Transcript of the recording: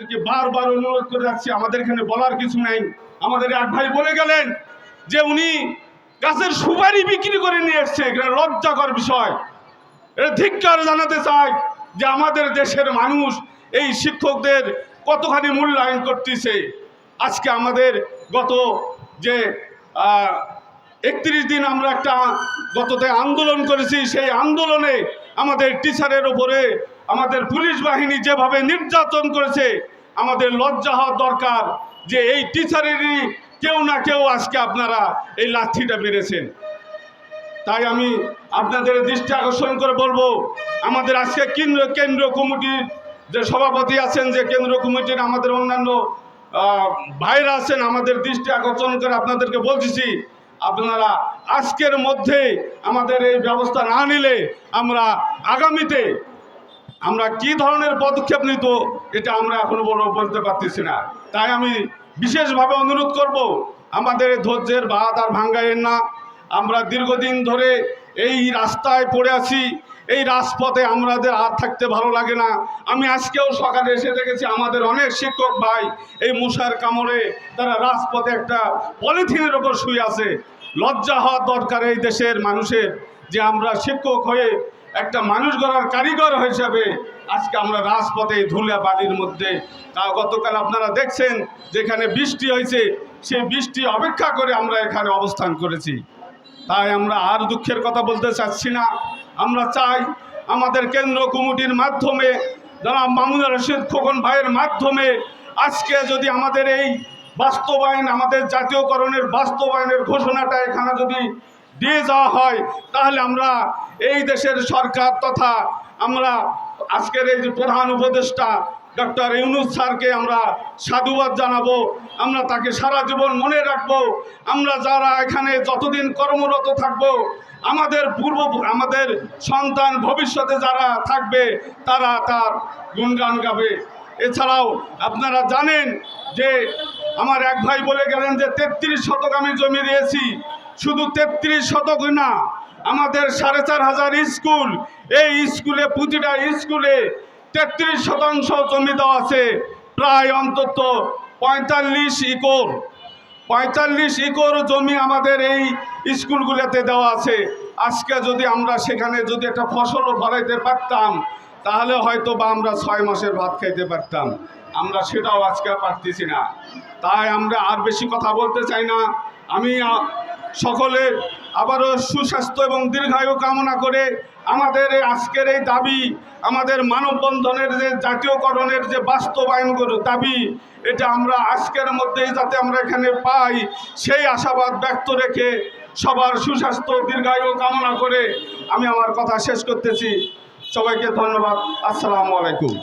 আপনাদেরকে বারবার অনুরোধ করে যাচ্ছি, আমাদের এখানে বলার কিছু নাই। আমাদের এক ভাই বলে গেলেন যে উনি গাছের সুপারি বিক্রি করে নিয়ে এসছে, এটা লজ্জাকর বিষয়। এটা ধিক্কার জানাতে চাই যে আমাদের দেশের মানুষ এই শিক্ষকদের কতখানি মূল্যায়ন করতেছে। আজকে আমাদের গত যে 31 দিন আমরা একটা গততে আন্দোলন করেছি, সেই আন্দোলনে আমাদের টিচারের ওপরে আমাদের পুলিশ বাহিনী যেভাবে নির্যাতন করেছে, আমাদের লজ্জা হওয়া দরকার যে এই টিচারেরই কেউ না কেউ আজকে আপনারা এই লাঠিটা মেরেছেন। তাই আমি আপনাদের দৃষ্টি আকর্ষণ করে বলবো, আমাদের আজকে কেন্দ্র কমিটির যে সভাপতি আছেন, যে কেন্দ্র কমিটির আমাদের অন্যান্য ভাইরা আছেন, আমাদের দৃষ্টি আকর্ষণ করে আপনাদেরকে বলতেছি, আপনারা আজকের মধ্যে আমাদের এই ব্যবস্থা না নিলে আমরা আগামীতে আমরা কি ধরনের পদক্ষেপ নিত এটা আমরা এখনো বলতে পারতেছি না। তাই আমি বিশেষভাবে অনুরোধ করব, আমাদের ধৈর্যের বাঁধ আর ভাঙ্গাইয়ের না। আমরা দীর্ঘদিন ধরে এই রাস্তায় পড়ে আছি, এই রাজপথে আমাদের আর থাকতে ভালো লাগে না। আমি আজকেও সকালে এসে দেখেছি আমাদের অনেক শিক্ষক ভাই এই মশার কামড়ে তারা রাজপথে একটা পলিথিনের ওপর শুয়ে আছে। লজ্জা হওয়া দরকার এই দেশের মানুষের যে আমরা শিক্ষক হয়ে একটা মানুষ গড়ার কারিগর হিসাবে আজকে আমরা রাজপথে ধুলা বালির মধ্যে। গতকাল আপনারা দেখছেন যেখানে বৃষ্টি হয়েছে, সেই বৃষ্টি অপেক্ষা করে আমরা এখানে অবস্থান করেছি। তাই আমরা আর দুঃখের কথা বলতে চাচ্ছি না। আমরা চাই আমাদের কেন্দ্র কমিটির মাধ্যমে, যারা মামুনুর রশিদ খোকন ভাইয়ের মাধ্যমে আজকে যদি আমাদের এই বাস্তবায়ন, আমাদের জাতীয়করণের বাস্তবায়নের ঘোষণাটা এখানে যদি দিয়ে যাওয়া হয়, তাহলে আমরা এই দেশের সরকার তথা আমরা আজকের এই যে প্রধান উপদেষ্টা ডক্টর ইউনূস স্যারকে আমরা সাধুবাদ জানাবো। আমরা তাকে সারা জীবন মনে রাখবো। আমরা যারা এখানে যতদিন কর্মরত থাকবো, আমাদের সন্তান ভবিষ্যতে যারা থাকবে তারা তার গুণগান গাবে। এছাড়াও আপনারা জানেন যে আমার এক ভাই বলে গেলেন যে 33 শতক আমি জমি দিয়েছি। শুধু 33 শতক না, আমাদের 4500 স্কুল, এই স্কুলে প্রতিটা স্কুলে 33% জমি দেওয়া আছে। প্রায় অন্তত 45 একর জমি আমাদের এই স্কুলগুলোতে দেওয়া আছে। আজকে যদি আমরা সেখানে যদি একটা ফসলও ফলাইতে পারতাম, তাহলে হয়তো বা আমরা 6 মাসের ভাত খাইতে পারতাম। আমরা সেটাও আজকে পারতেছি না। তাই আমরা আর বেশি কথা বলতে চাই না। আমি সকলের আবারও সুস্বাস্থ্য এবং দীর্ঘায়ু কামনা করে আমাদের আজকের এই দাবি, আমাদের মানববন্ধনের যে জাতীয়করণের যে বাস্তবায়ন দাবি, এটা আমরা আজকের মধ্যেই যাতে আমরা এখানে পাই, সেই আশাবাদ ব্যক্ত রেখে সবার সুস্বাস্থ্য দীর্ঘায়ু কামনা করে আমি আমার কথা শেষ করতেছি। সবাইকে ধন্যবাদ। আসসালামু আলাইকুম।